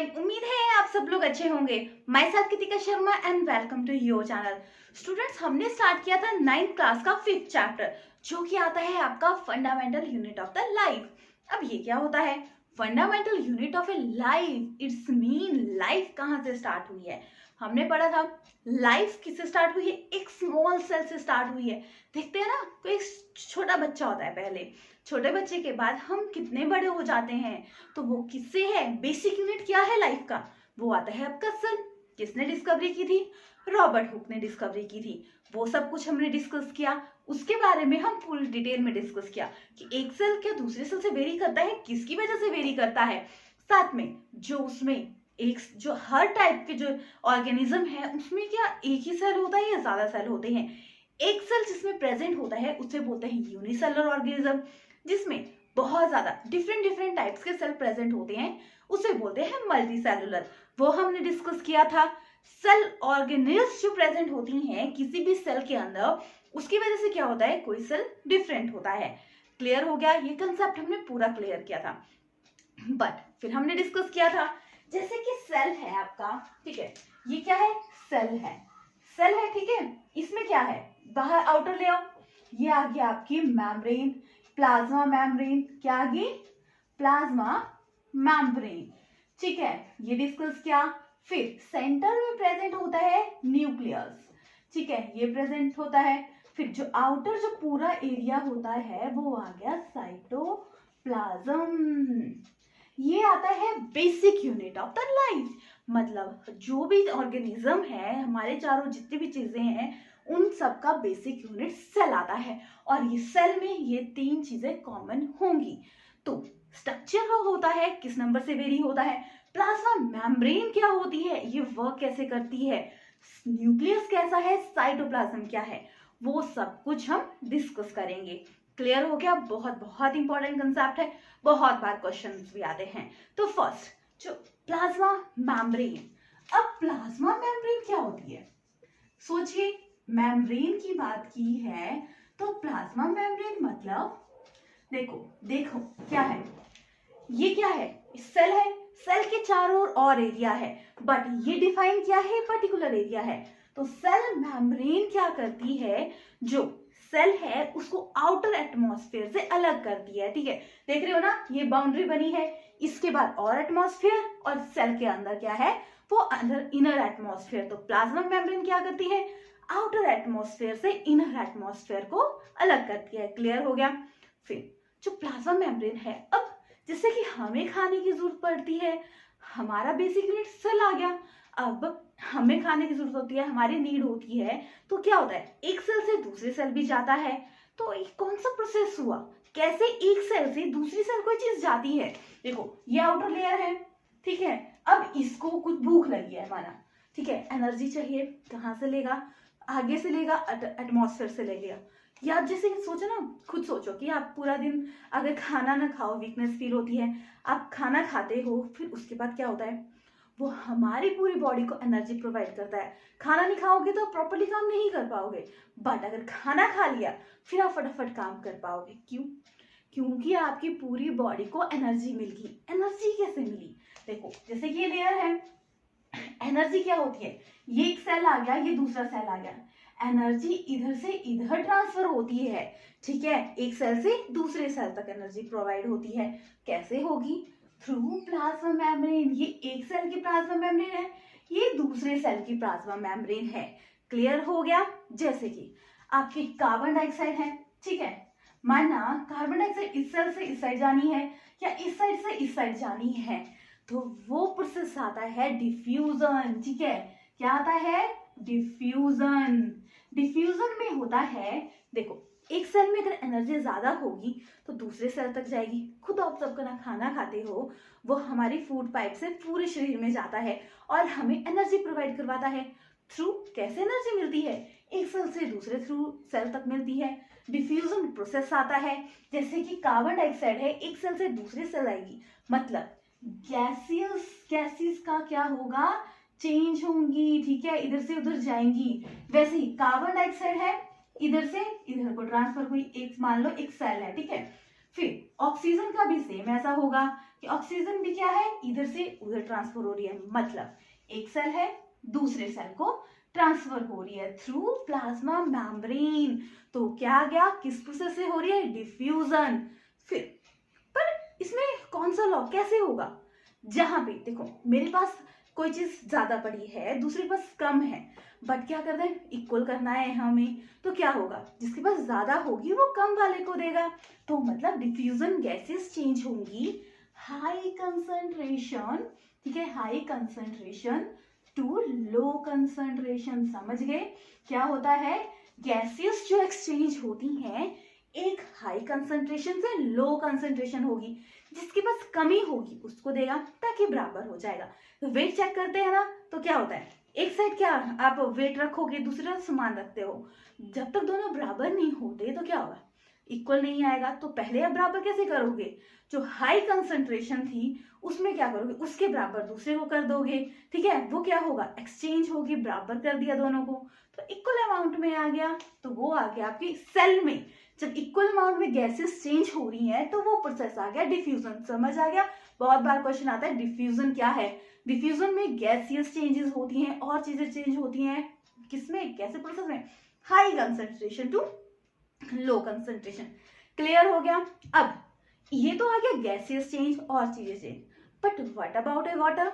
Fine. उम्मीद है आप सब लोग अच्छे होंगे। Myself Kritika Sharma and welcome to your channel. Students, हमने स्टार्ट किया था 9th क्लास का 5th चैप्टर, जो कि आता है आपका fundamental unit of the life. अब ये क्या होता है? Fundamental unit of A life, it's mean life कहाँ से स्टार्ट हुई है। हमने पढ़ा था लाइफ किससे स्टार्ट हुई है? एक स्मॉल सेल से स्टार्ट हुई है। देखते हैं ना, कोई छोटा बच्चा होता है, पहले छोटे बच्चे के बाद हम कितने बड़े हो जाते हैं, तो वो किससे है? बेसिक यूनिट क्या है लाइफ का? वो आता है आपका सेल। किसने डिस्कवरी की थी? रॉबर्ट हुक ने डिस्कवरी की थी। वो सब कुछ हमने डिस्कस किया। उसके बारे में हम पूरी डिटेल में डिस्कस किया कि एक सेल क्या दूसरे सेल से वेरी करता है, किसकी वजह से वेरी करता है। साथ में जो उसमें एक जो हर टाइप के जो ऑर्गेनिज्म है, उसमें क्या एक ही सेल होता है या ज्यादा सेल होते हैं? एक सेल जिसमें प्रेजेंट होता है उसे बोलते हैं यूनिसेलुलर ऑर्गेनिज्म। जिसमें बहुत ज्यादा डिफरेंट डिफरेंट टाइप्स के सेल प्रेजेंट होते हैं उसे बोलते हैं मल्टी सेलुलर। वो हमने डिस्कस किया था। सेल ऑर्गेनिल्स जो प्रेजेंट होती हैं किसी भी सेल के अंदर, उसकी वजह से क्या होता है? कोई सेल डिफरेंट होता है। क्लियर हो गया? ये कंसेप्ट हमने पूरा क्लियर किया था। बट फिर हमने डिस्कस किया था जैसे कि सेल है आपका, ठीक है, ये क्या है? सेल है। सेल है, ठीक है। इसमें क्या है? बाहर आउटर लेयर, ये आ गया आपकी मेम्ब्रेन, प्लाज्मा मेम्ब्रेन। क्या आ गई? प्लाज्मा मेम्ब्रेन, ठीक है, ये डिस्कस किया। फिर सेंटर में प्रेजेंट होता है न्यूक्लियस, ठीक है, ये प्रेजेंट होता है। फिर जो आउटर जो पूरा एरिया होता है वो आ गया साइटोप्लाज्म। ये आता है basic unit of the life. मतलब जो भी ऑर्गेनिज्म है, हमारे चारों जितनी भी चीजें हैं, उन सब का बेसिक यूनिट सेल आता है। और ये सेल में ये तीन चीजें कॉमन होंगी। तो स्ट्रक्चर होता है किस नंबर से वेरी होता है? प्लाज्मा मेम्ब्रेन क्या होती है, ये वर्क कैसे करती है, न्यूक्लियस कैसा है, साइटोप्लाज्म क्या है, वो सब कुछ हम डिस्कस करेंगे। क्लियर हो गया? बहुत बहुत इंपॉर्टेंट कंसेप्ट है, बहुत बार क्वेश्चंस भी आते हैं। तो फर्स्ट जो प्लाज्मा मेम्ब्रेन। अब प्लाज्मा मेम्ब्रेन क्या होती है? सोचिए, मेम्ब्रेन की बात की है तो प्लाज्मा मेम्ब्रेन मतलब देखो देखो क्या है? ये क्या है? सेल है। सेल के चारों और एरिया है, बट ये डिफाइन क्या है? पर्टिकुलर एरिया है। तो सेल मेम्ब्रेन क्या करती है? जो सेल है उसको आउटर एटमॉस्फेयर से अलग करती है, ठीक है। देख रहे हो ना, ये बाउंड्री बनी है, इसके बाद और एटमॉस्फेयर, और सेल के अंदर क्या है? वो अंदर इनर एटमॉस्फेयर। तो प्लाज्मा मेम्ब्रेन क्या करती है? आउटर एटमॉस्फेयर से इनर एटमॉस्फेयर को अलग करती है। क्लियर हो गया? फिर जो प्लाज्मा मेम्ब्रेन है, अब जैसे कि हमें खाने की जरूरत पड़ती है, हमारा बेसिक यूनिट सेल आ गया। अब हमें खाने की जरूरत होती है, हमारी नीड होती है, तो क्या होता है? एक सेल से दूसरे सेल भी जाता है। तो ये कौन सा प्रोसेस हुआ? कैसे एक सेल से दूसरी सेल कोई चीज जाती है? देखो, ये आउटर लेयर है, ठीक है। अब इसको कुछ भूख लगी है माना, ठीक है, एनर्जी चाहिए, कहाँ से लेगा? आगे से लेगा, एटमॉस्फेयर से लेगा। या जैसे सोचो ना, खुद सोचो कि आप पूरा दिन अगर खाना ना खाओ, वीकनेस फील होती है, आप खाना खाते हो, फिर उसके बाद क्या होता है? वो हमारी पूरी बॉडी को एनर्जी प्रोवाइड करता है। खाना नहीं खाओगे तो प्रॉपर्ली काम नहीं कर पाओगे, बट अगर खाना खा लिया फिर आप फटाफट काम कर पाओगे। क्यों? क्योंकि आपकी पूरी बॉडी को एनर्जी मिल गई। एनर्जी कैसे मिली? देखो, जैसे कि ये लेयर है, एनर्जी क्या होती है? ये एक सेल आ गया, ये दूसरा सेल आ गया, एनर्जी इधर से इधर ट्रांसफर होती है, ठीक है। एक सेल से दूसरे सेल तक एनर्जी प्रोवाइड होती है। कैसे होगी? Through plasma membrane. ये एक सेल की प्लाज्मा मेम्ब्रेन है, ये दूसरे सेल की प्लाज्मा मेम्ब्रेन है। क्लियर हो गया? जैसे कि आपकी कार्बन डाइऑक्साइड है, ठीक है, माना कार्बन डाइऑक्साइड इस सेल से इस साइड जानी है या इस साइड से इस साइड जानी है, तो वो प्रोसेस आता है डिफ्यूजन, ठीक है। क्या आता है? डिफ्यूजन। डिफ्यूजन में होता है, देखो, एक सेल में अगर एनर्जी ज्यादा होगी तो दूसरे सेल तक जाएगी। खुद ऑब्जर्व करना, खाना खाते हो, वो हमारी फूड पाइप से पूरे शरीर में जाता है और हमें एनर्जी प्रोवाइड करवाता है। थ्रू कैसे एनर्जी मिलती है? एक सेल से दूसरे थ्रू सेल तक मिलती है। डिफ्यूजन प्रोसेस आता है, जैसे कि कार्बन डाइऑक्साइड है, एक सेल से दूसरे सेल आएगी, मतलब गैसेस का क्या होगा? चेंज होंगी, ठीक है, इधर से उधर जाएंगी। वैसे ही कार्बन डाइऑक्साइड है, इधर से इधर को ट्रांसफर हुई, एक मान लो एक सेल है, ठीक है। फिर ऑक्सीजन का भी सेम ऐसा होगा, कि ऑक्सीजन भी क्या है, इधर से उधर ट्रांसफर हो रही है, मतलब एक सेल है दूसरे सेल को ट्रांसफर हो रही है थ्रू प्लाज्मा मेम्ब्रेन। तो क्या आ गया, किस प्रोसेस से हो रही है, डिफ्यूजन। फिर पर इसमें कौन सा लॉ कैसे होगा, जहां पे देखो मेरे पास कोई चीज ज्यादा पड़ी है दूसरे पास कम है, बट क्या करना है, इक्वल करना है हमें, तो क्या होगा, जिसके पास ज्यादा होगी वो कम वाले को देगा। तो मतलब डिफ्यूजन गैसेस चेंज होंगी हाई कंसंट्रेशन, ठीक है, high concentration to low concentration. समझ गए क्या होता है, गैसेस जो एक्सचेंज होती हैं एक हाई कंसंट्रेशन से लो कंसंट्रेशन होगी, जिसके पास कमी होगी उसको देगा ताकि बराबर हो जाएगा। तो वेट चेक करते हैं ना, तो क्या होता है, एक साइड क्या आप वेट रखोगे, दूसरा सामान रखते हो, जब तक दोनों बराबर नहीं होते तो क्या होगा, इक्वल नहीं आएगा। तो पहले आप बराबर कैसे करोगे, जो हाई कंसंट्रेशन थी उसमें क्या करोगे, उसके बराबर दूसरे को कर दोगे, ठीक है, वो क्या होगा, एक्सचेंज होगी, बराबर कर दिया दोनों को, तो इक्वल अमाउंट में आ गया। तो वो आ गया आपकी सेल में, जब इक्वल अमाउंट में गैसेस चेंज हो रही हैं तो वो प्रोसेस आ गया डिफ्यूजन। समझ आ गया, बहुत बार क्वेश्चन आता है डिफ्यूजन क्या है, डिफ्यूजन में गैसियस चेंजेस होती हैं और चीजें चेंज होती हैं, किसमें, कैसे प्रोसेस में, high concentration to low concentration. Clear हो गया। अब ये तो आ गया गैसियस चेंज और चीजें change, but what about A water,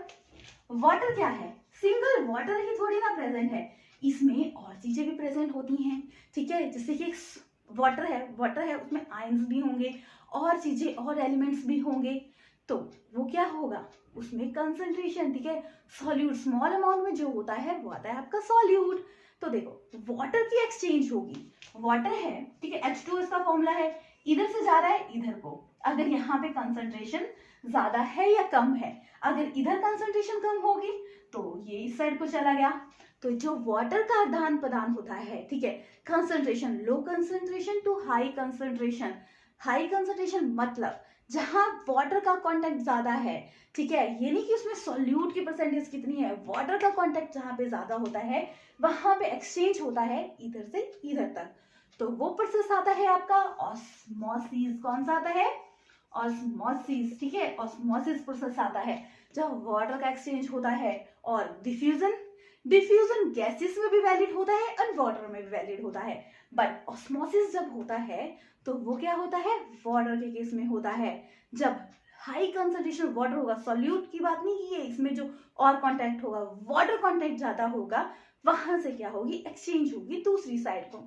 water क्या है, सिंगल वाटर ही थोड़ी ना प्रेजेंट है, इसमें और चीजें भी प्रेजेंट होती हैं, ठीक है, जैसे कि वाटर है उसमें आयंस भी होंगे और चीजें और एलिमेंट्स भी होंगे, तो वो क्या होगा, उसमें कंसंट्रेशन, ठीक है, सॉल्यूट स्मॉल अमाउंट में जो होता है वो आता है आपका सॉल्यूट। तो देखो वाटर की एक्सचेंज होगी, वाटर है, ठीक है, H2 इसका फॉर्मूला है, इधर से जा रहा है इधर को, अगर यहाँ पे कंसंट्रेशन ज्यादा है या कम है, अगर इधर कंसंट्रेशन कम होगी तो ये इस साइड को चला गया। तो जो वाटर का आदान प्रदान होता है, ठीक है, concentration low concentration to high concentration, high concentration मतलब जहां वाटर का कांटेक्ट ज्यादा है, ठीक है, ये नहीं कि उसमें सॉल्यूट की परसेंटेज कितनी है, वाटर का कांटेक्ट जहां पे ज्यादा होता है वहां पे एक्सचेंज होता है इधर से इधर तक, तो वो प्रोसेस आता है आपका ऑस्मोसिस। कौन सा आता है, ऑस्मोसिस, ठीक है, ऑस्मोसिस प्रोसेस आता है जब वाटर का एक्सचेंज होता है। और डिफ्यूजन, डिफ्यूजन गैसेस में भी वैलिड होता है और वाटर में भी वैलिड होता है, बट ऑस्मोसिस जब होता है तो वो क्या होता है, वाटर के केस में होता है, जब हाई कंसंट्रेशन वाटर होगा, सॉल्यूट की बात नहीं की है, इसमें जो और कांटेक्ट होगा, वाटर कांटेक्ट ज्यादा होगा, वहां से क्या होगी, एक्सचेंज होगी दूसरी साइड को।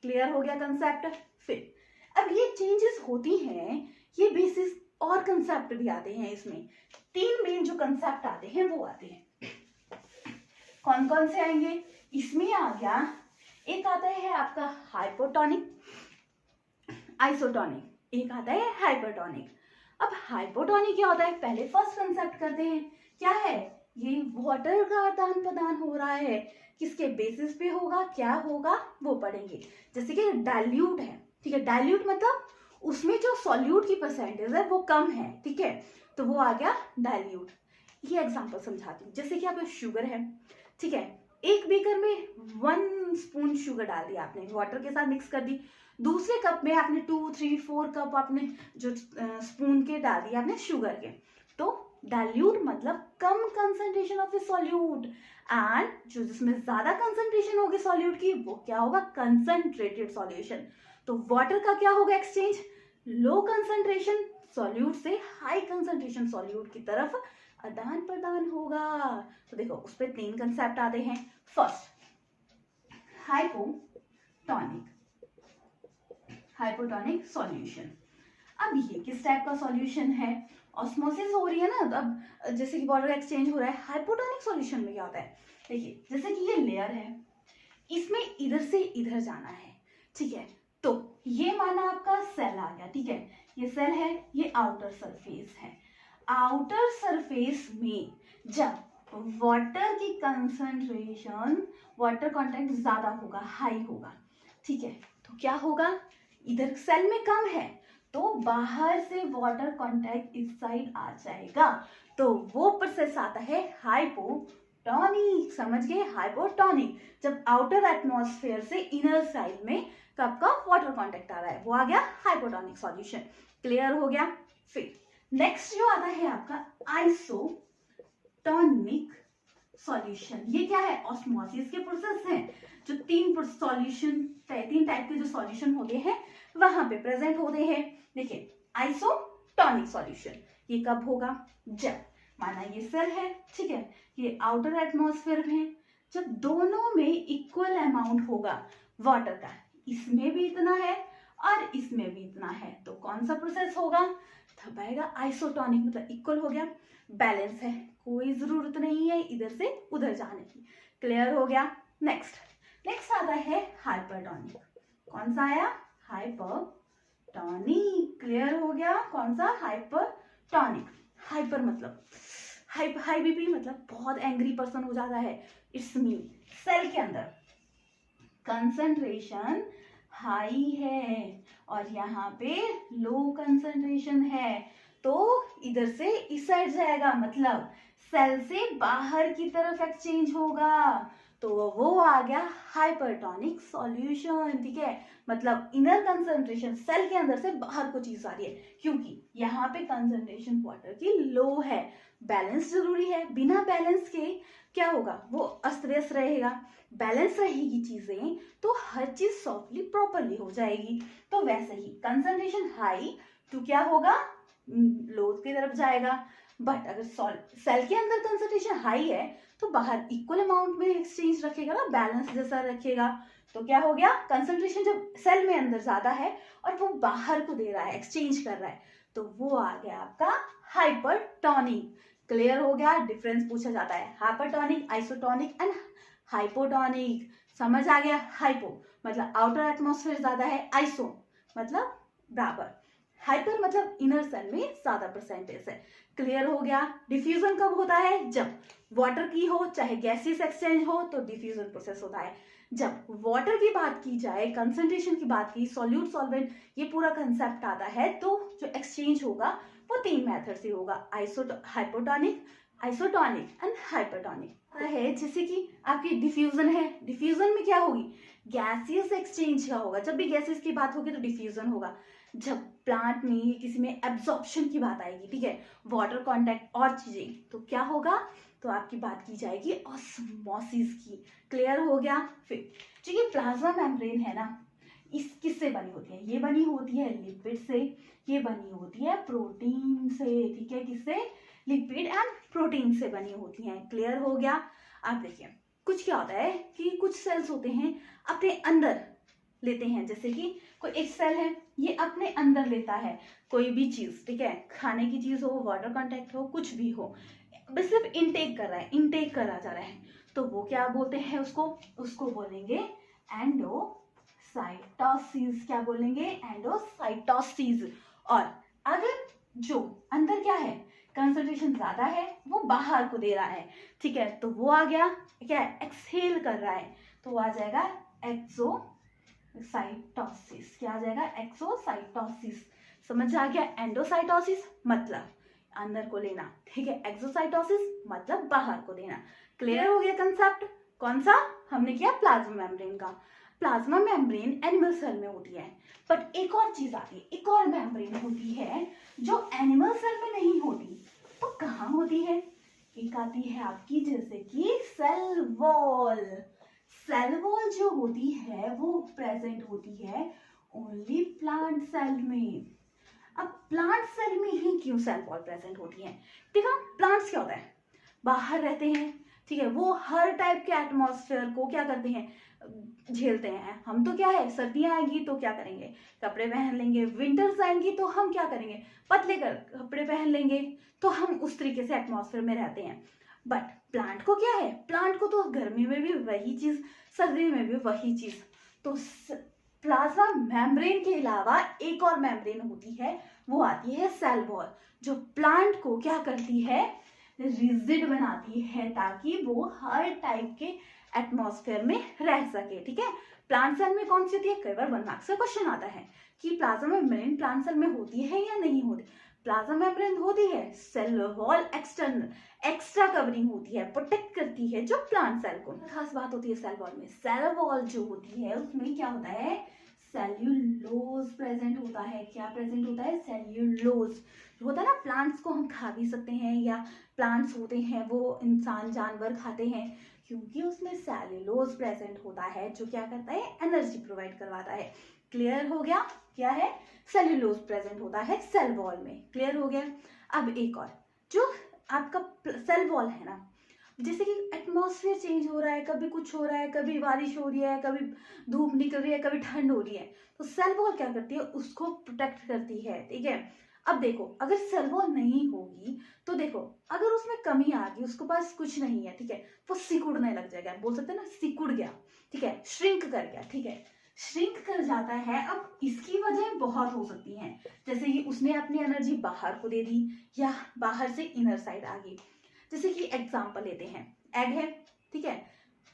क्लियर हो गया कंसेप्ट। फिर अब ये चेंजेस होती हैं, ये बेसिस और कंसेप्ट भी आते हैं, इसमें तीन मेन जो कंसेप्ट आते हैं वो आते हैं, कौन कौन से आएंगे, इसमें आ गया, एक आता है आपका हाइपोटोनिक, आइसोटोनिक, एक आता है हाइपरटोनिक। अब हाइपोटोनिक क्या होता है, पहले फर्स्ट कंसेप्ट करते हैं, क्या है, ये वाटर का आदान प्रदान हो रहा है, किसके बेसिस पे होगा, क्या होगा वो पढ़ेंगे। जैसे कि डाइल्यूट है, ठीक है, डाइल्यूट मतलब उसमें जो सॉल्यूट की परसेंटेज है वो कम है, ठीक है, तो वो आ गया डाइल्यूट। ये एग्जांपल समझाती हूँ, जैसे कि आपका शुगर है, ठीक है, एक बीकर में 1 स्पून शुगर डाल दिया आपने, वाटर के साथ मिक्स कर दी, दूसरे कप में आपने 2, 3, 4 कप आपने जो स्पून के डाल दिया आपने शुगर के, तो डाइल्यूट मतलब कम concentration of the solute, and जो जिसमें ज्यादा कंसंट्रेशन होगी सॉल्यूट की वो क्या होगा, कंसंट्रेटेड सॉल्यूशन। तो वाटर का क्या होगा एक्सचेंज, लो कंसंट्रेशन सॉल्यूट से हाई कंसंट्रेशन सॉल्यूट की तरफ आदान प्रदान होगा। तो देखो उस पर 3 कंसेप्ट आते हैं। First hypotonic, hypotonic solution. अब ये किस टाइप का सॉल्यूशन है, ऑस्मोसिस हो रही है ना, तो अब जैसे कि वाटर एक्सचेंज हो रहा है, हाइपोटोनिक सॉल्यूशन में क्या होता है, देखिए जैसे कि ये लेयर है, इसमें इधर से इधर जाना है, ठीक है, तो ये माना आपका सेल आ गया, ठीक है, ये सेल है, ये आउटर सरफेस है, आउटर सरफेस में जब वाटर की कंसंट्रेशन, वाटर कंटेंट ज्यादा होगा, हाई होगा, ठीक है, तो क्या होगा, इधर सेल में कम है तो बाहर से वाटर कांटेक्ट इस साइड आ जाएगा, तो वो प्रोसेस आता है हाइपोटोनिक। समझ गए, हाइपोटोनिक जब आउटर एटमॉस्फेयर से इनर साइड में कब का वाटर कांटेक्ट आ रहा है, वो आ गया हाइपोटोनिक सॉल्यूशन। क्लियर हो गया। फिर नेक्स्ट जो आता है आपका आइसोटोनिक सॉल्यूशन। ये क्या है? ऑस्मोसिस के प्रोसेस हैं, जो तीन टाइप के जो सॉल्यूशन होते हैं वहां पे प्रेजेंट होते हैं। देखिए आइसोटोनिक सॉल्यूशन ये कब होगा? जब माना ये सेल है, ठीक है, ये आउटर एटमॉस्फेयर में है, जब दोनों में इक्वल अमाउंट होगा वाटर का, इसमें भी इतना है और इसमें भी इतना है, तो कौन सा प्रोसेस होगा? तब आएगा आइसोटोनिक, मतलब इक्वल हो गया, बैलेंस है, कोई जरूरत नहीं है इधर से उधर जाने की। क्लियर हो गया? नेक्स्ट आता है हाइपरटोनिक। कौन सा आया? हाइपरटोनिक। क्लियर हो गया? कौन सा? हाइपरटोनिक। हाइपर मतलब हाई बीपी, मतलब बहुत एंग्री पर्सन हो जाता है। इट्स मीन सेल के अंदर कंसंट्रेशन हाई है और यहाँ पे लो कंसंट्रेशन है, तो इधर से इस साइड जाएगा, मतलब सेल से बाहर की तरफ एक्सचेंज होगा, तो वो आ गया हाइपरटोनिक सॉल्यूशन। ठीक है, मतलब इनर कंसंट्रेशन सेल के अंदर से बाहर को चीज आ रही है, क्योंकि यहाँ पे कंसंट्रेशन वाटर की लो है। बैलेंस जरूरी है, बिना बैलेंस के क्या होगा? वो अस्त व्यस्त रहेगा। बैलेंस रहेगी चीजें तो हर चीज सॉफ्टली प्रॉपरली हो जाएगी। तो वैसे ही कंसंट्रेशन हाई तो क्या होगा? लो की तरफ जाएगा। बट अगर सेल के अंदर कंसंट्रेशन हाई है तो बाहर इक्वल अमाउंट में एक्सचेंज रखेगा ना, बैलेंस जैसा रखेगा, तो क्या हो गया? कंसंट्रेशन जब सेल में अंदर ज्यादा है और वो बाहर को दे रहा है, एक्सचेंज कर रहा है, तो वो आ गया आपका हाइपरटोनिक। क्लियर हो गया? डिफरेंस पूछा जाता है, हाइपरटोनिक, आइसोटोनिक एंड हाइपोटोनिक। समझ आ गया? हाइपो मतलब आउटर एटमॉस्फेयर ज्यादा है, आइसो मतलब बराबर, हाइपर मतलब इनर सेल में ज्यादा परसेंटेज है। क्लियर हो गया? डिफ्यूजन कब होता है? जब वाटर की हो चाहे गैसेस एक्सचेंज हो तो डिफ्यूजन प्रोसेस होता है। जब वाटर की बात की जाए, कंसंट्रेशन की बात की, सॉल्यूट सॉल्वेंट, ये पूरा कंसेप्ट आता है, तो जो एक्सचेंज होगा वो तीन मेथड से होगा, हाइपोटोनिक, आइसोटोनिक एंड हाइपरटोनिक है। जैसे कि आपकी डिफ्यूजन है, डिफ्यूजन में क्या होगी? गैसियस एक्सचेंज का होगा। जब भी गैसेस की बात होगी तो डिफ्यूजन होगा। जब प्लांट में किसी में एब्जॉर्प्शन की बात आएगी, ठीक है, वाटर कांटेक्ट और चीजें, तो क्या होगा? तो आपकी बात की जाएगी ऑस्मोसिस की। क्लियर हो गया? फिर जो ये प्लाज्मा मेम्ब्रेन है ना, इस किससे बनी होती है? ये बनी होती है लिपिड से, ये बनी होती है प्रोटीन से। ठीक है, किससे? लिपिड एंड प्रोटीन से बनी होती हैं। क्लियर हो गया? आप देखिए कुछ क्या होता है कि कुछ सेल्स होते हैं अपने अंदर लेते हैं, जैसे कि कोई एक सेल है ये अपने अंदर लेता है कोई भी चीज, ठीक है, खाने की चीज हो, वाटर कांटेक्ट हो, कुछ भी हो, बस सिर्फ इनटेक कर रहा है, इनटेक करा जा रहा है, तो वो क्या बोलते हैं? उसको बोलेंगे एंडोसाइटोसिस। क्या बोलेंगे? एंडोसाइटोसिस। और अगर जो अंदर क्या है, कंसंट्रेशन ज्यादा है, वो बाहर को दे रहा है, ठीक है, तो वो आ गया क्या है? एक्सहेल कर रहा है, तो वो आ जाएगा एक्सोसाइटोसिस। क्या आ जाएगा? एक्सोसाइटोसिस। समझ आ गया? एंडोसाइटोसिस मतलब अंदर को लेना, ठीक है, एक्सोसाइटोसिस मतलब बाहर को देना। क्लियर हो गया कंसेप्ट? कौन सा हमने किया? प्लाज्मा मेम्ब्रेन का। प्लाज्मा मेम्ब्रेन एनिमल सेल में होती है, बट एक और चीज आती है, एक और मेम्ब्रेन होती है जो एनिमल सेल में नहीं होती, तो कहाँ होती है? एक आती है आपकी जैसे कि सेल वॉल। सेल वॉल जो होती है वो प्रेजेंट होती है ओनली प्लांट सेल में। अब प्लांट सेल में ही क्यों सेल वॉल प्रेजेंट होती है? देखो प्लांट्स क्या होता है, बाहर रहते हैं, ठीक है, वो हर टाइप के एटमॉस्फेयर को क्या करते हैं? झेलते हैं। हम तो क्या है, सर्दियां आएंगी तो क्या करेंगे? कपड़े पहन लेंगे, विंटर्स आएंगी तो हम क्या करेंगे? पतले कपड़े पहन लेंगे, तो हम उस तरीके से एटमॉस्फेयर में रहते हैं। बट प्लांट को क्या है? प्लांट को तो गर्मी में भी वही चीज, सर्दी में भी वही चीज। तो प्लाज्मा मेम्ब्रेन के अलावा एक और मेम्ब्रेन होती है, वो आती है सेल वॉल, जो प्लांट को क्या करती है? रिजिड बनाती है, ताकि वो हर टाइप के एटमॉस्फेयर में रह सके। ठीक है, प्लांट सेल में कौन सी होती है? कई बार 1 मार्क्स का क्वेश्चन आता है कि प्लाज्मा मेम्ब्रेन प्लांट सेल में होती है या नहीं होती। प्लाज्मा मेम्ब्रेन होती है, cell wall external extra covering होती है, प्रोटेक्ट करती है जो प्लांट सेल को। खास बात होती है सेल वॉल में, सेल वॉल जो होती है उसमें क्या होता है? सेल्यूलोज प्रेजेंट होता है। क्या प्रेजेंट होता है? सेल्यूलोज। जो होता है ना, प्लांट्स को हम खा भी सकते हैं, या प्लांट्स होते हैं वो इंसान जानवर खाते हैं, क्योंकि उसमें सेल्यूलोज प्रेजेंट होता है, जो क्या करता है? एनर्जी प्रोवाइड करवाता है। क्लियर हो गया? क्या है? सेल्यूलोज प्रेजेंट होता है सेल वॉल में। क्लियर हो गया? अब एक और, जो आपका सेल वॉल है ना, जैसे कि एटमॉस्फेयर चेंज हो रहा है, कभी कुछ हो रहा है, कभी बारिश हो रही है, कभी धूप निकल रही है, कभी ठंड हो रही है, तो सेल वॉल क्या करती है? उसको प्रोटेक्ट करती है। ठीक है, अब देखो, अगर सेल वॉल नहीं होगी तो देखो, अगर उसमें कमी आ गई, उसके पास कुछ नहीं है, ठीक है, वो सिकुड़ने लग जाएगा, बोल सकते हैं ना, सिकुड़ गया, ठीक है, श्रिंक कर गया, ठीक है, श्रिंक कर जाता है। अब इसकी वजह बहुत हो सकती हैं, जैसे कि उसने अपनी एनर्जी बाहर को दे दी, या बाहर से इनर साइड आ गई। जैसे कि एग्जांपल लेते हैं, एग है, ठीक है,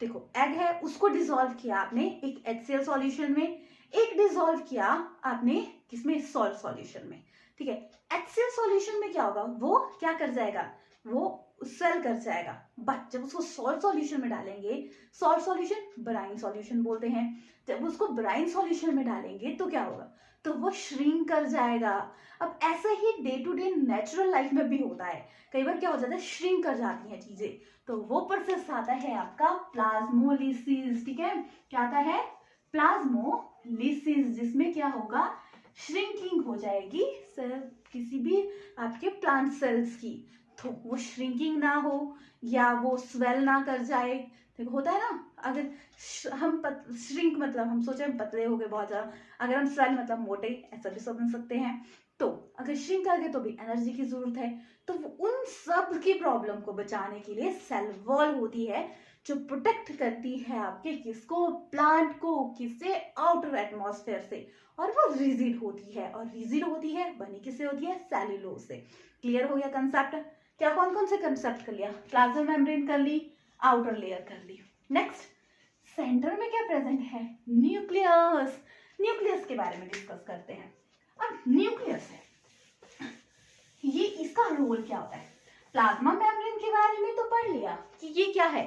देखो एग है, उसको डिसॉल्व किया आपने एक HCl सॉल्यूशन में, एक डिसॉल्व किया आपने किसमें? सॉल्ट सॉल्यूशन में, ठीक है। HCl सॉल्यूशन में क्या होगा? वो क्या कर जाएगा? वो स्वेल कर जाएगा, बट जब उसको सॉल्ट सॉल्यूशन में डालेंगे, सॉल्ट सॉल्यूशन ब्राइन सॉल्यूशन बोलते हैं, जब उसको ब्राइन सॉल्यूशन में डालेंगे तो क्या होगा? तो वो श्रिंक कर जाएगा। अब ऐसा ही day to day natural life में भी होता है, कई बार क्या हो जाता है? श्रिंक कर जाती हैं चीजें, तो वो प्रोसेस आता है आपका प्लाज्मोलिसिस। ठीक है, क्या आता है? प्लाज्मोलिसिस, जिसमें क्या होगा? श्रिंकिंग हो जाएगी किसी भी आपके प्लांट सेल्स की, तो वो श्रिंकिंग ना हो या वो स्वेल ना कर जाए। देखो होता है ना, अगर हम श्रिंक मतलब हम सोचे हम पतले हो गए बहुत ज्यादा, अगर हम स्वेल मतलब मोटे, ऐसा भी समझ सकते हैं। तो अगर श्रिंक कर गए तो भी एनर्जी की जरूरत है, तो उन सब की प्रॉब्लम को बचाने के लिए सेल वॉल होती है, जो प्रोटेक्ट करती है आपके किसको? प्लांट को। किससे? आउटर एटमॉस्फेयर से। और वो रिजिड होती है, और रिजिड होती है बनी किससे होती है? सेल्यूलोज से। क्लियर हो गया कंसेप्ट? क्या कौन कौन से कंसेप्ट कर लिया? प्लाज्मा मेम्ब्रेन कर ली, आउटर लेयर कर ली। नेक्स्ट, सेंटर में क्या प्रेजेंट है? न्यूक्लियस। न्यूक्लियस के बारे में डिस्कस करते हैं। अब न्यूक्लियस है, ये इसका रोल क्या होता है? प्लाज्मा मेम्ब्रेन के बारे में तो पढ़ लिया कि ये क्या है,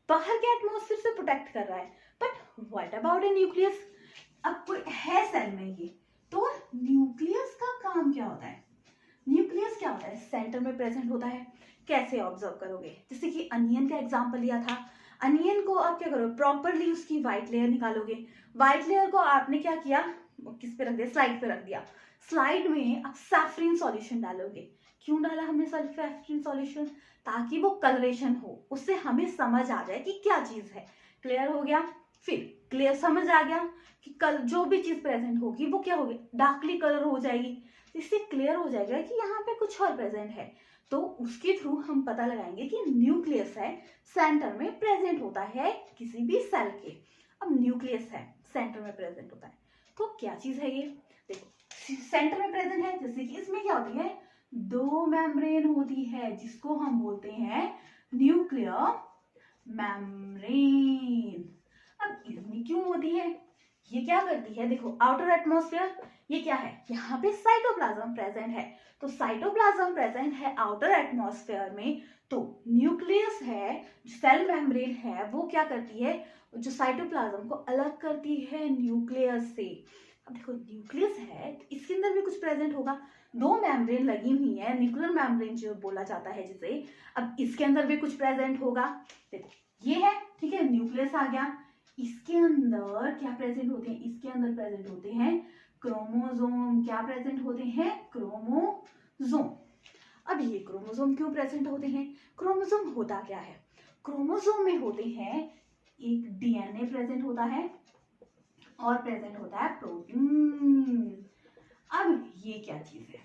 बाहर के एटमॉस्फेयर से प्रोटेक्ट कर रहा है, but what about A nucleus? अब कोई है सेल में ये, तो न्यूक्लियस का काम क्या होता है? न्यूक्लियस क्या होता है? सेंटर में प्रेजेंट होता है। कैसे ऑब्जर्व करोगे? जैसे कि अनियन का एग्जांपल लिया था, अनियन को आप क्या करोगे? प्रॉपरली उसकी व्हाइट लेयर निकालोगे। व्हाइट लेयर को आपने क्या किया? किस पे रख दिया? स्लाइड पे रख दिया। स्लाइड में आप सैफरिन सॉल्यूशन डालोगे। क्यों डाला हमने सैफरिन सॉल्यूशन? ताकि वो कलरेशन हो, उससे हमें समझ आ जाए कि क्या चीज है। क्लियर हो गया? फिर क्लियर समझ आ गया कि कल जो भी चीज प्रेजेंट होगी वो क्या होगी? डार्कली कलर हो जाएगी। इससे क्लियर हो जाएगा कि यहाँ पे कुछ और प्रेजेंट है, तो उसके थ्रू हम पता लगाएंगे कि न्यूक्लियस है, सेंटर में प्रेजेंट होता है किसी भी सेल के। अब न्यूक्लियस है, सेंटर में प्रेजेंट होता है, तो क्या चीज है ये? देखो, सेंटर में प्रेजेंट है, जैसे कि इसमें क्या होती है? दो मेम्ब्रेन होती है, जिसको हम बोलते हैं न्यूक्लियर मेम्ब्रेन। अब इसमें क्यों होती है? ये क्या करती है? देखो, आउटर एटमॉस्फेयर, ये क्या है? यहाँ पे साइटोप्लाज्म प्रेजेंट है, तो साइटोप्लाज्म प्रेजेंट है आउटर एटमॉस्फेयर में, तो न्यूक्लियस है, सेल मेम्ब्रेन है, वो क्या करती है? जो साइटोप्लाज्म को अलग करती है न्यूक्लियस से। अब देखो, न्यूक्लियस है, इसके अंदर भी कुछ प्रेजेंट होगा, दो मेम्ब्रेन लगी हुई है, न्यूक्लियर मेम्ब्रेन जो बोला जाता है जिसे। अब इसके अंदर भी कुछ प्रेजेंट होगा। देखो, ये है, ठीक है, न्यूक्लियस आ गया। इसके अंदर क्या प्रेजेंट होते हैं? इसके अंदर प्रेजेंट होते हैं क्रोमोसोम। क्या प्रेजेंट होते हैं? क्रोमोसोम। अब ये क्रोमोसोम क्यों प्रेजेंट होते हैं? क्रोमोसोम होता क्या है? क्रोमोसोम में होते हैं, एक DNA प्रेजेंट होता है, और प्रेजेंट होता है प्रोटीन। अब ये क्या चीज है?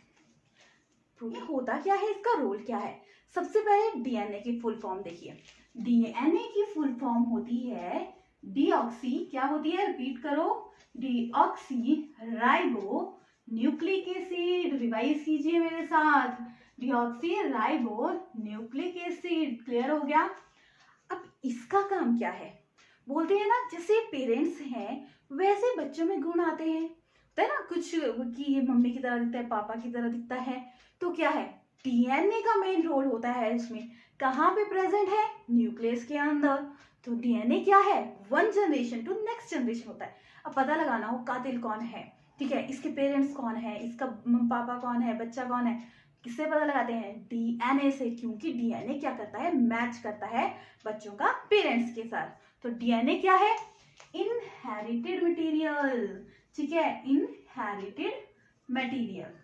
प्रोटीन होता क्या है? इसका रोल क्या है? सबसे पहले DNA की फुल फॉर्म देखिए। DNA की फुल फॉर्म होती है डीऑक्सी, क्या होती है? रिपीट करो, deoxy ribo nucleic acid. Revise कीजिए मेरे साथ, deoxy ribo nucleic acid. Clear हो गया? अब इसका काम क्या है? बोलते हैं ना, जैसे पेरेंट्स हैं वैसे बच्चों में गुण आते हैं, होता है ना कुछ कि ये मम्मी की तरह दिखता है, पापा की तरह दिखता है, तो क्या है? DNA का मेन रोल होता है इसमें। कहाँ पे प्रेजेंट है? न्यूक्लियस के अंदर। तो डीएनए क्या है, one generation to next generation होता है। अब पता लगाना हो कातिल कौन है, ठीक है, इसके पेरेंट्स कौन है, इसका पापा कौन है, बच्चा कौन है, किससे पता लगाते हैं, डीएनए से, क्योंकि डीएनए क्या करता है, मैच करता है बच्चों का पेरेंट्स के साथ। तो डीएनए क्या है, इनहेरिटेड मटेरियल, ठीक है, इनहेरिटेड मटेरियल,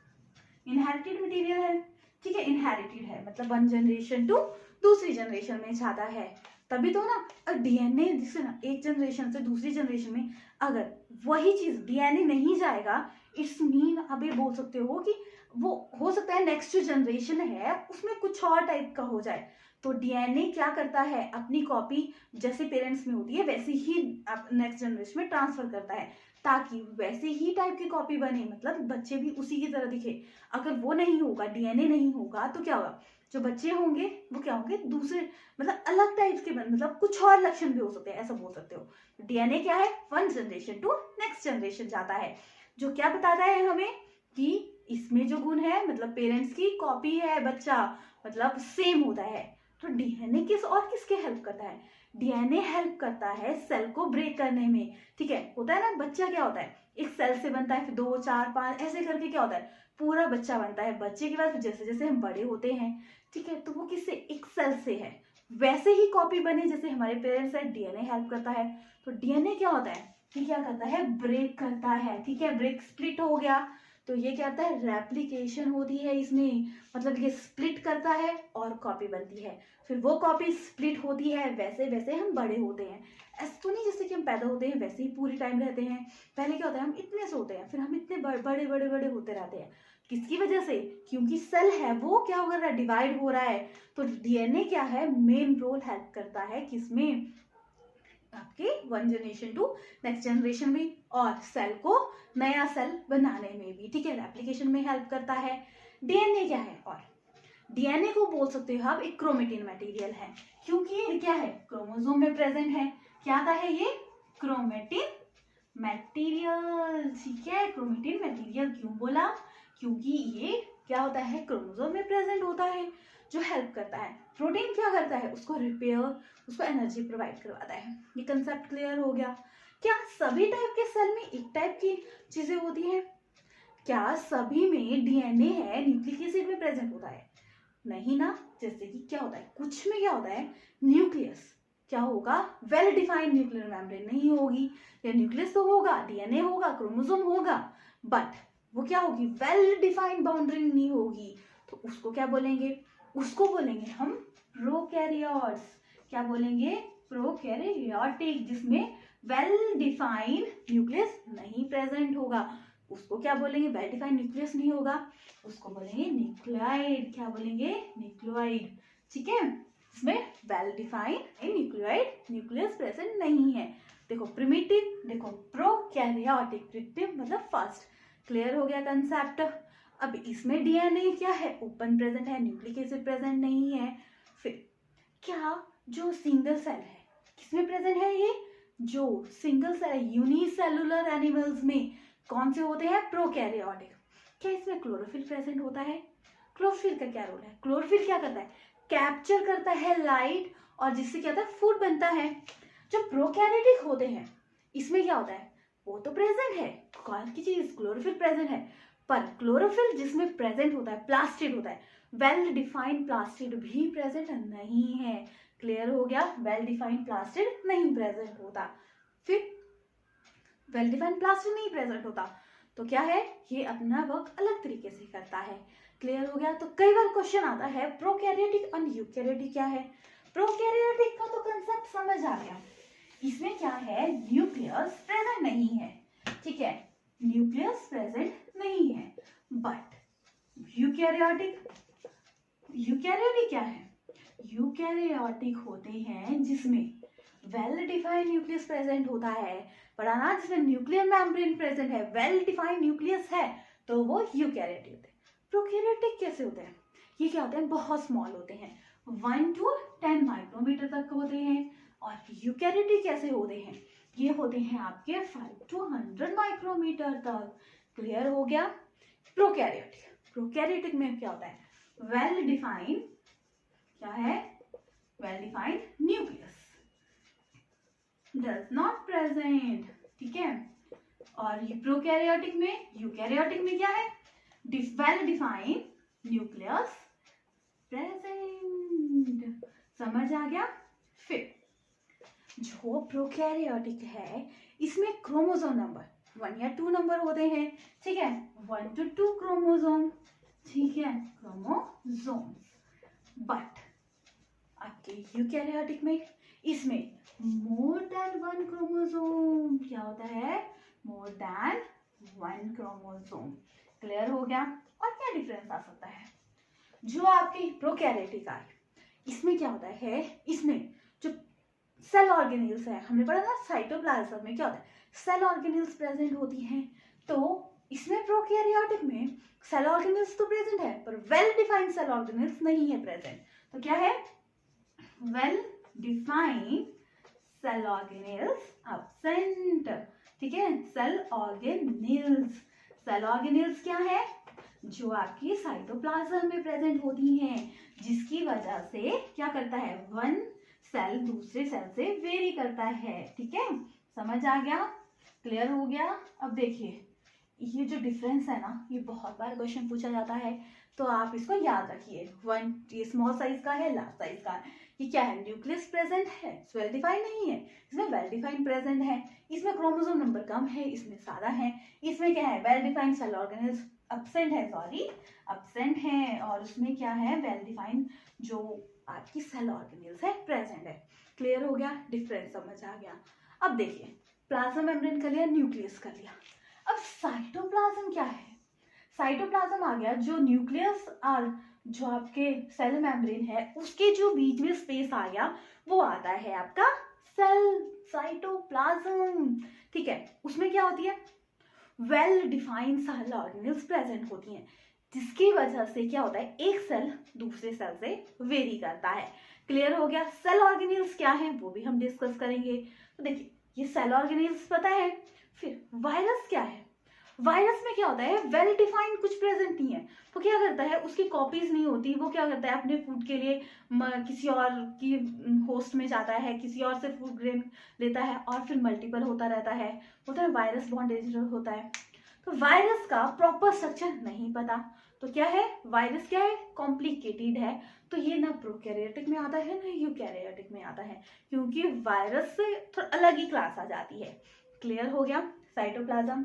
इनहेरिटेड मटेरियल है, ठीक है, इनहेरिटेड है मतलब वन जनरेशन टू दूसरी जनरेशन में जाता है, तभी तो ना। डीएनए जिससे ना एक जनरेशन से दूसरी जनरेशन में अगर वही चीज डीएनए नहीं जाएगा, इट्स मीन अब ये बोल सकते हो कि वो हो सकता है नेक्स्ट जो जनरेशन है उसमें कुछ और टाइप का हो जाए। तो डीएनए क्या करता है, अपनी कॉपी जैसे पेरेंट्स में होती है वैसे ही नेक्स्ट जनरेशन में ट्रांसफर करता है, ताकि वैसे ही टाइप की कॉपी बने, मतलब बच्चे भी उसी की तरह दिखे। अगर वो नहीं होगा, डीएनए नहीं होगा, तो क्या होगा, जो बच्चे होंगे वो क्या होंगे, दूसरे मतलब अलग टाइप के मतलब कुछ और लक्षण भी हो सकते हैं, ऐसा बोल सकते हो। डीएनए क्या है, one generation to next generation जाता है, जो क्या बताता है हमें कि इसमें जो गुण है मतलब पेरेंट्स की कॉपी है बच्चा, मतलब सेम होता है। तो डीएनए किस और किसके हेल्प करता है, डीएनए हेल्प करता है सेल को ब्रेक करने में, ठीक है। होता है ना, बच्चा क्या होता है, एक सेल से बनता है, फिर 2 4 5 ऐसे करके क्या होता है, पूरा बच्चा बनता है। बच्चे के बाद जैसे जैसे हम बड़े होते हैं, ठीक है, तो वो किससे, एक सेल से है, वैसे ही कॉपी बने जैसे हमारे पेरेंट्स है, डीएनए हेल्प करता है। तो डीएनए क्या होता है, ये क्या करता है, ब्रेक करता है, ठीक है, ब्रेक स्प्लिट हो गया, तो ये क्या होता है, रेप्लिकेशन होती है इसमें, मतलब ये स्प्लिट करता है और कॉपी बनती है, फिर वो कॉपी स्प्लिट होती है, वैसे वैसे हम बड़े होते हैं। ऐसा तो नहीं जैसे कि हम पैदा होते हैं वैसे ही पूरी टाइम रहते हैं, पहले क्या होता है, हम इतने से होते हैं, फिर हम इतने बड़े बड़े बड़े होते रहते हैं, किसकी वजह से, क्योंकि सेल है वो क्या हो रहा है, डिवाइड हो रहा है। तो डीएनए क्या है, मेन रोल हेल्प करता है किसमें, आपके one generation to next generation में, और सेल को नया सेल बनाने में भी, ठीक है, रेप्लिकेशन में हेल्प करता है। डीएनए क्या है, और डीएनए को बोल सकते हो आप एक क्रोमेटिन मटेरियल है, क्योंकि ये क्या है, क्रोमोसोम में प्रेजेंट है। क्या था है ये, क्रोमेटिन मटेरियल, ठीक है, क्रोमेटिन मटेरियल क्यों बोला, क्योंकि ये क्या होता है, क्रोमोसोम में प्रेजेंट होता है, जो हेल्प करता है। प्रोटीन क्या करता है, उसको रिपेयर, उसको एनर्जी प्रोवाइड करवाता है। ये कंसेप्ट क्लियर हो गया। क्या सभी टाइप के सेल में एक टाइप की चीजें होती हैं, क्या सभी में डीएनए है न्यूक्लिक एसिड में प्रेजेंट होता है, नहीं ना। जैसे कि क्या होता है, कुछ में क्या होता है, न्यूक्लियस क्या होगा, वेल डिफाइंड न्यूक्लियर मेम्ब्रेन नहीं होगी, या न्यूक्लियस तो होगा, डीएनए होगा, क्रोमोसोम होगा, बट वो क्या होगी, वेल डिफाइंड बाउंड्री नहीं होगी। तो उसको क्या बोलेंगे, उसको बोलेंगे हम प्रोकैरियोट्स। क्या बोलेंगे, प्रोकैरियोटिक, जिसमें वेल डिफाइंड न्यूक्लियस नहीं प्रेजेंट होगा। उसको क्या बोलेंगे, वेल डिफाइंड न्यूक्लियस नहीं होगा, उसको बोलेंगे न्यूक्लियोइड। क्या बोलेंगे, न्यूक्लियोइड, ठीक है, इसमें well defined nucleoid nucleus present नहीं है। देखो प्रिमिटिव, देखो प्रोकैरियोटिक, प्रिमिटिव मतलब फर्स्ट, क्लियर हो गया कंसेप्ट। अब इसमें डीएनए क्या है, ओपन प्रेजेंट है, न्यूक्लिक एसिड प्रेजेंट नहीं है। फिर क्या, जो सिंगल सेल है किसमें प्रेजेंट है, ये जो सिंगल सेल है यूनिसेलुलर एनिमल्स में कौन से होते हैं, प्रोकैरियोटिक। क्या इसमें क्लोरोफिल प्रेजेंट होता है, क्लोरोफिल का क्या रोल है, क्लोरोफिल क्या करता है, कैप्चर करता है लाइट, और जिससे क्या होता है, फूड बनता है। जो प्रोकैरियोटिक होते हैं इसमें क्या होता है, वो तो प्रेजेंट है, कौन की चीज, क्लोरोफिल प्रेजेंट है, पर क्लोरोफिल जिसमें प्रेजेंट होता है प्लास्टिड होता है, वेल डिफाइंड प्लास्टिड भी प्रेजेंट नहीं है। क्लियर हो गया, वेल डिफाइंड प्लास्टिड नहीं प्रेजेंट होता। फिर वेल डिफाइंड प्लास्टिड नहीं प्रेजेंट होता तो क्या है, ये अपना वर्क अलग तरीके से करता है। क्लियर हो गया। तो कई बार क्वेश्चन आता है प्रोकैरियोटिक और यूकैरियोटिक क्या है। प्रोकैरियोटिक का तो कंसेप्ट समझ आ गया, इसमें क्या है, न्यूक्लियस प्रेजेंट नहीं है, ठीक है, न्यूक्लियस प्रेजेंट नहीं है। बट यूकैरियोटिक, यूकैरियोटिक क्या है, यूकैरियोटिक होते हैं जिसमें वेल डिफाइंड न्यूक्लियस प्रेजेंट होता है, बड़ा ना, जिसमें न्यूक्लियर मेम्ब्रेन प्रेजेंट है, वेल डिफाइंड न्यूक्लियस है, तो वो यूकैरियोटिक होते हैं। प्रोकैरियोटिक कैसे होते हैं, ये क्या होते हैं, बहुत स्मॉल होते हैं, 1 to 10 माइक्रोमीटर तक होते हैं। और यूकैरियोटिक कैसे होते हैं, ये होते हैं आपके 5 to 100 माइक्रोमीटर तक। क्लियर हो गया। प्रोकैरियोटिक, प्रोकैरियोटिक में क्या होता है, वेल डिफाइंड, क्या है, well defined nucleus, does not present, ठीक है। और ये प्रोकैरियोटिक में, यूकैरियोटिक में क्या है, वेल डिफाइंड न्यूक्लियस प्रेजेंट। समझ आ गया। फिर जो प्रोकैरियोटिक है इसमें क्रोमोसोम नंबर 1 या 2 नंबर होते हैं, ठीक है, 1 to 2 क्रोमोसोम, ठीक है, क्रोमोसोम्स। बट आपके यूकैरियोटिक में इसमें मोर देन 1 क्रोमोसोम, क्या होता है, मोर देन 1 क्रोमोसोम। क्लियर हो गया। और क्या डिफरेंस आ सकता है, जो आपकी प्रोकैरियोटिक है इसमें क्या होता है, इसमें जो सेल ऑर्गेनेल्स है, हमने पढ़ा ना साइटोप्लाज्म में क्या होता है, सेल ऑर्गेनेल्स प्रेजेंट होती हैं। तो इसमें प्रोकैरियोटिक में सेल ऑर्गेनेल्स तो प्रेजेंट है पर वेल डिफाइंड सेल ऑर्गेनेल्स नहीं है प्रेजेंट। तो क्या है, well defined cell organelles absent, ठीक है। सेल ऑर्गेनेल्स, सेल ऑर्गेनेल्स क्या है, जो आपकी साइटोप्लाज्म में प्रेजेंट होती हैं, जिसकी वजह से क्या करता है, वन सेल दूसरे सेल से वेरी करता है, ठीक है। समझ आ गया, क्लियर हो गया। अब देखिए ये जो डिफरेंस है ना, ये बहुत बार क्वेश्चन पूछा जाता है, तो आप इसको याद रखिए। 1 ये स्मॉल साइज का है, लार्ज साइज का है। ये क्या है, न्यूक्लियस प्रेजेंट है, वेल डिफाइंड नहीं है, इसमें वेल डिफाइंड प्रेजेंट है। इसमें क्रोमोसोम नंबर कम है, इसमें ज्यादा है। इसमें क्या है, well defined cell organelles absent है, सॉरी एब्सेंट है, और उसमें क्या है, वेल डिफाइंड जो आपकी सेल ऑर्गेनेल्स है प्रेजेंट है। क्लियर हो गया, डिफरेंस समझ आ गया। अब देखिए प्लाज्मा मेम्ब्रेन कर लिया, न्यूक्लियस कर लिया। अब साइटोप्लाज्म क्या है, साइटोप्लाज्म आ गया जो न्यूक्लियस और जो आपके सेल मेम्ब्रेन है उसके जो बीच में स्पेस आ गया, वो आता है आपका सेल साइटोप्लाज्म, ठीक है। उसमें क्या होती है, well defined cell organelles present होती हैं, जिसकी वजह से क्या होता है, एक सेल दूसरे सेल से वेरी करता है। क्लियर हो गया। सेल ऑर्गेनेल्स क्या है वो भी हम डिस्कस करेंगे। तो देखिए ये सेल ऑर्गेनेल्स पता है। फिर वायरस क्या है, वायरस में क्या होता है, वेल डिफाइंड कुछ प्रेजेंट नहीं है, वो क्या करता है, उसकी कॉपीज नहीं होती, वो क्या करता है, अपने फूड के लिए किसी और की होस्ट में जाता है, किसी और से फूड ग्रेन लेता है और फिर मल्टीपल होता रहता है, होता है वायरस बहुत डेंजरस होता है। तो वायरस का प्रॉपर स्ट्रक्चर नहीं पता, तो क्या है, वायरस क्या है, कॉम्प्लिकेटेड है। तो ये ना प्रोकैरियोटिक में आता है ना यूकैरियोटिक में आता है, क्योंकि वायरस से थोड़ा अलग ही क्लास आ जाती है। क्लियर हो गया। साइटोप्लाज्म,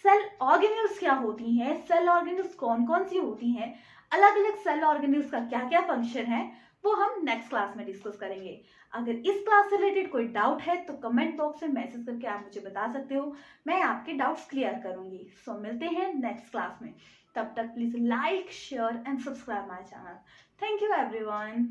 सेल ऑर्गेनेल्स क्या होती हैं, सेल ऑर्गेनेल्स कौन कौन सी होती हैं, अलग अलग सेल ऑर्गेनेल्स का क्या क्या फंक्शन है, वो हम नेक्स्ट क्लास में डिस्कस करेंगे। अगर इस क्लास से रिलेटेड कोई डाउट है तो कमेंट बॉक्स में मैसेज करके आप मुझे बता सकते हो, मैं आपके डाउट्स क्लियर करूंगी। सो मिलते हैं नेक्स्ट क्लास में, तब तक please like share and subscribe my channel. Thank you everyone.